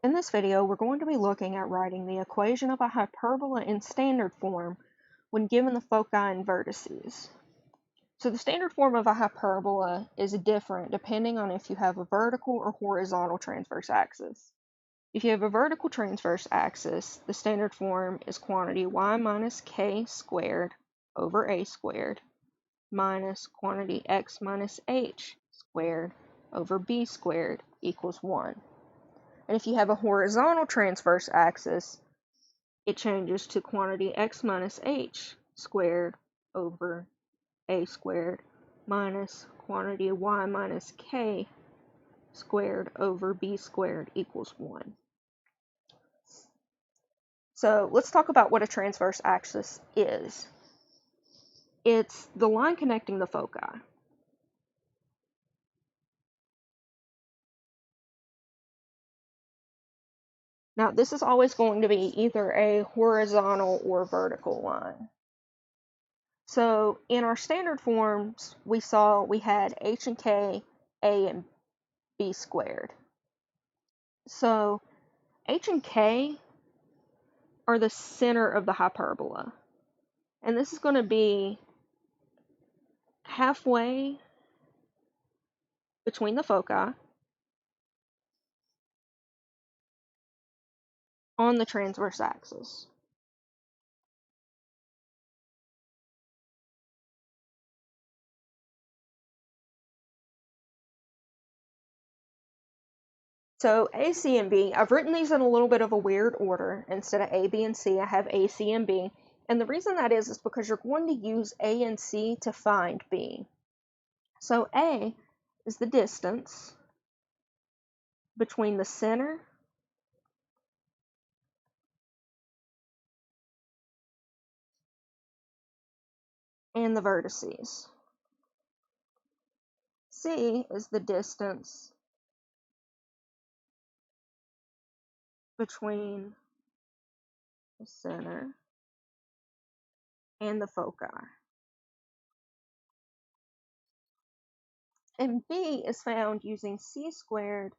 In this video, we're going to be looking at writing the equation of a hyperbola in standard form when given the foci and vertices. So the standard form of a hyperbola is different depending on if you have a vertical or horizontal transverse axis. If you have a vertical transverse axis, the standard form is quantity y minus k squared over a squared minus quantity x minus h squared over b squared equals 1. And if you have a horizontal transverse axis, it changes to quantity x minus h squared over a squared minus quantity y minus k squared over b squared equals 1. So let's talk about what a transverse axis is. It's the line connecting the foci. Now, this is always going to be either a horizontal or vertical line. So in our standard forms, we saw we had h and k, a and b squared. So h and k are the center of the hyperbola. And this is going to be halfway between the foci on the transverse axis. So A, C, and B, I've written these in a little bit of a weird order. Instead of A, B, and C, I have A, C, and B. And the reason that is because you're going to use A and C to find B. So A is the distance between the center and the vertices. C is the distance between the center and the foci. And B is found using C squared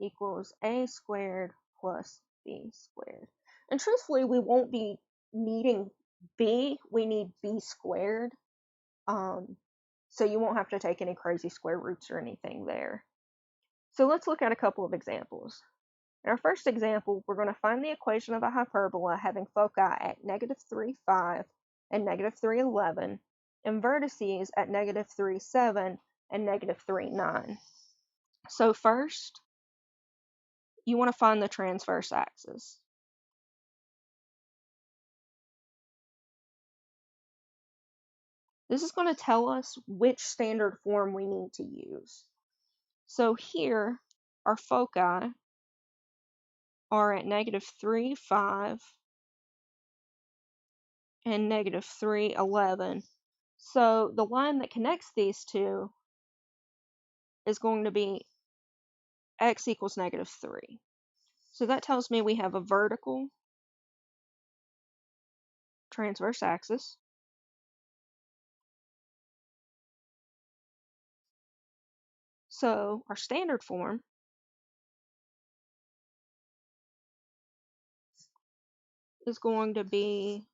equals A squared plus B squared. And truthfully, we won't be needing B, we need B squared. So you won't have to take any crazy square roots or anything there. So let's look at a couple of examples. In our first example, we're going to find the equation of a hyperbola having foci at -3, 5 and -3, 11, and vertices at -3, 7 and -3, 9. So first, you want to find the transverse axis. This is going to tell us which standard form we need to use. So here, our foci are at -3, 5 and -3, 11. So the line that connects these two is going to be x equals -3. So that tells me we have a vertical transverse axis. So our standard form is going to be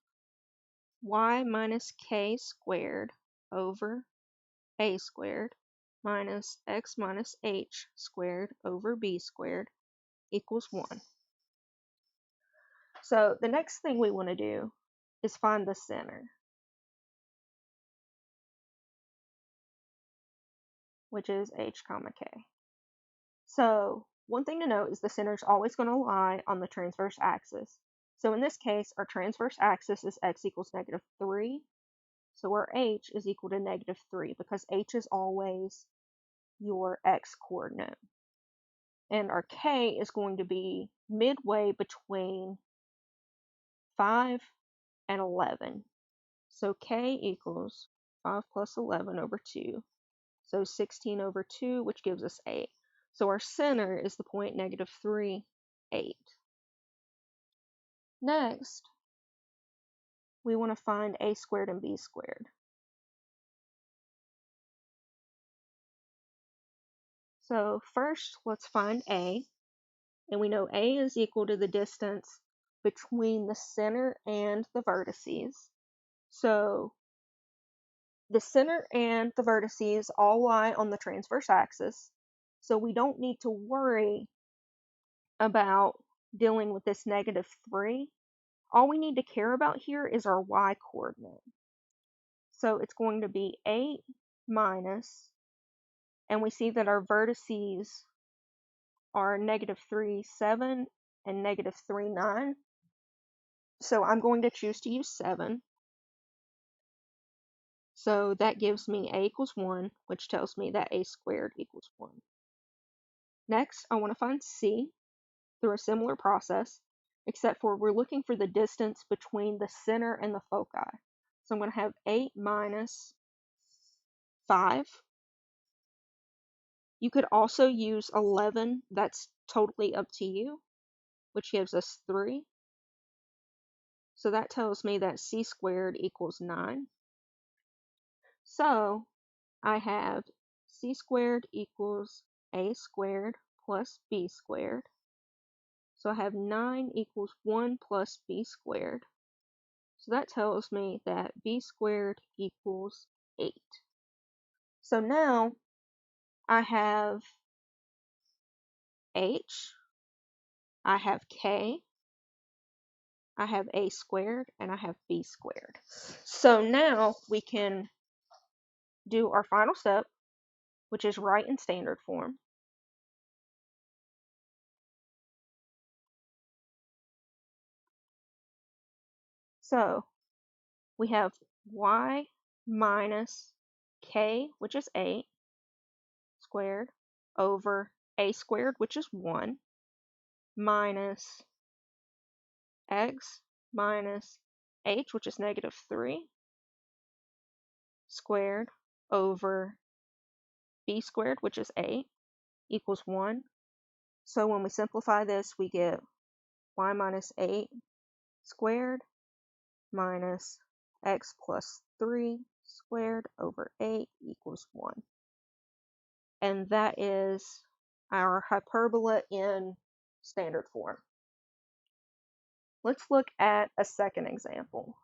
y minus k squared over a squared minus x minus h squared over b squared equals 1. So the next thing we want to do is find the center, which is h comma k. So one thing to note is the center is always going to lie on the transverse axis. So in this case, our transverse axis is x equals -3. So our h is equal to -3 because h is always your x coordinate. And our k is going to be midway between 5 and 11. So k equals 5 plus 11 over 2. So 16 over 2, which gives us 8. So our center is the point -3, 8. Next, we want to find a squared and b squared. So first, let's find a. and we know A is equal to the distance between the center and the vertices. So the center and the vertices all lie on the transverse axis, so we don't need to worry about dealing with this -3. All we need to care about here is our y coordinate. So it's going to be 8 minus, and we see that our vertices are -3, 7 and -3, 9. So I'm going to choose to use 7. So that gives me a equals 1, which tells me that a squared equals 1. Next, I want to find c through a similar process, except for we're looking for the distance between the center and the foci. So I'm going to have 8 minus 5. You could also use 11. That's totally up to you, which gives us 3. So that tells me that c squared equals 9. So I have c squared equals a squared plus b squared. So I have 9 equals 1 plus b squared. So that tells me that b squared equals 8. So now I have h, I have k, I have a squared, and I have b squared. So now we can do our final step, which is write in standard form. So we have y minus k, which is 8, squared, over a squared, which is 1, minus x minus h, which is -3, squared, over b squared, which is 8, equals 1. So when we simplify this, we get y minus 8 squared minus x plus 3 squared over 8 equals 1. And that is our hyperbola in standard form. Let's look at a second example.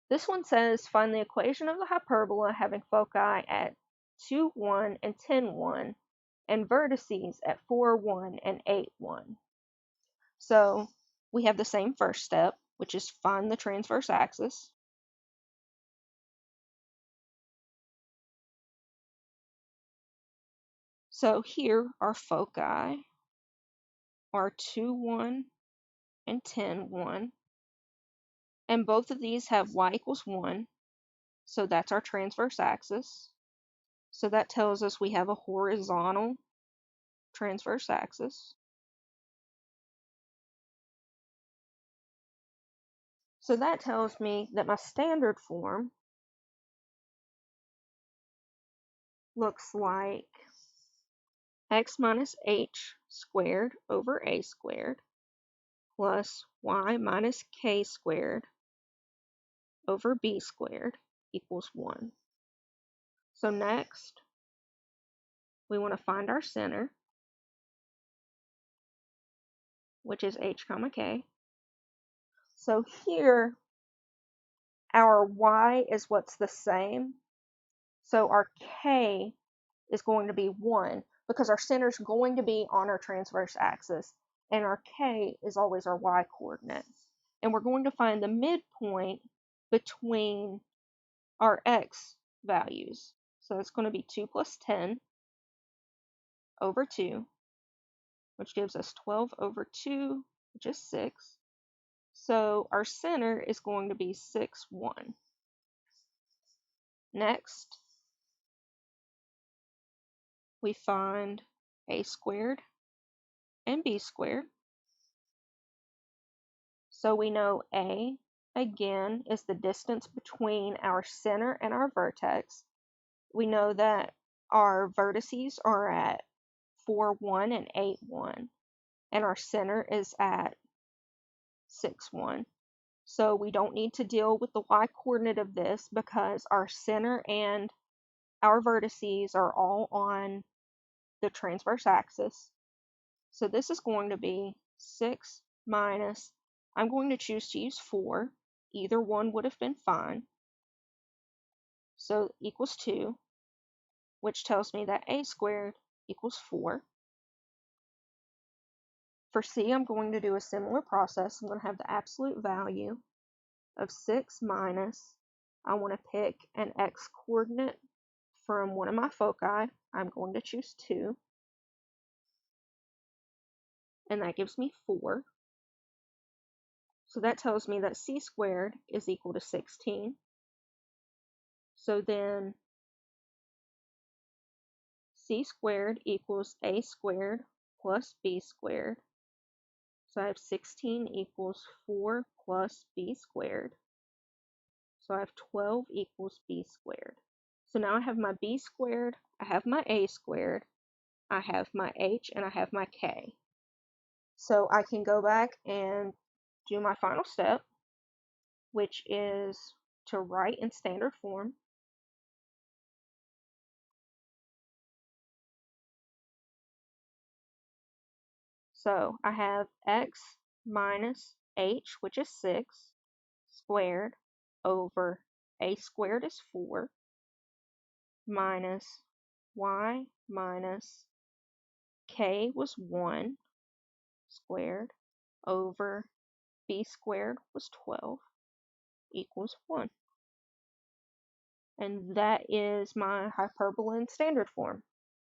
This one says find the equation of the hyperbola having foci at 2, 1, and 10, 1, and vertices at 4, 1, and 8, 1. So we have the same first step, which is find the transverse axis. So here our foci are 2, 1, and 10, 1. And both of these have y equals 1. So that's our transverse axis. So that tells us we have a horizontal transverse axis. So that tells me that my standard form looks like x minus h squared over a squared plus y minus k squared over b squared equals 1. So next, we want to find our center, which is h comma k. So here, our y is what's the same. So our k is going to be 1 because our center is going to be on our transverse axis, and our k is always our y coordinate. And we're going to find the midpoint between our x values. So it's going to be 2 plus 10 over 2, which gives us 12 over 2, which is 6. So our center is going to be 6, 1. Next, we find a squared and b squared. So we know a, again, is the distance between our center and our vertex. We know that our vertices are at 4, 1, and 8, 1, and our center is at 6, 1. So we don't need to deal with the y coordinate of this because our center and our vertices are all on the transverse axis. So this is going to be 6 minus, I'm going to choose to use 4. Either one would have been fine. So equals 2, which tells me that a squared equals 4. For c, I'm going to do a similar process. I'm going to have the absolute value of 6 minus, I want to pick an x coordinate from one of my foci. I'm going to choose 2, and that gives me 4. So that tells me that c squared is equal to 16. So then c squared equals a squared plus b squared. So I have 16 equals 4 plus b squared. So I have 12 equals b squared. So now I have my b squared, I have my a squared, I have my h, and I have my k. So I can go back and do my final step, which is to write in standard form. So I have x minus h, which is 6, squared over a squared is 4, minus y minus k was 1, squared over b squared was 12 equals 1. And that is my hyperbola in standard form.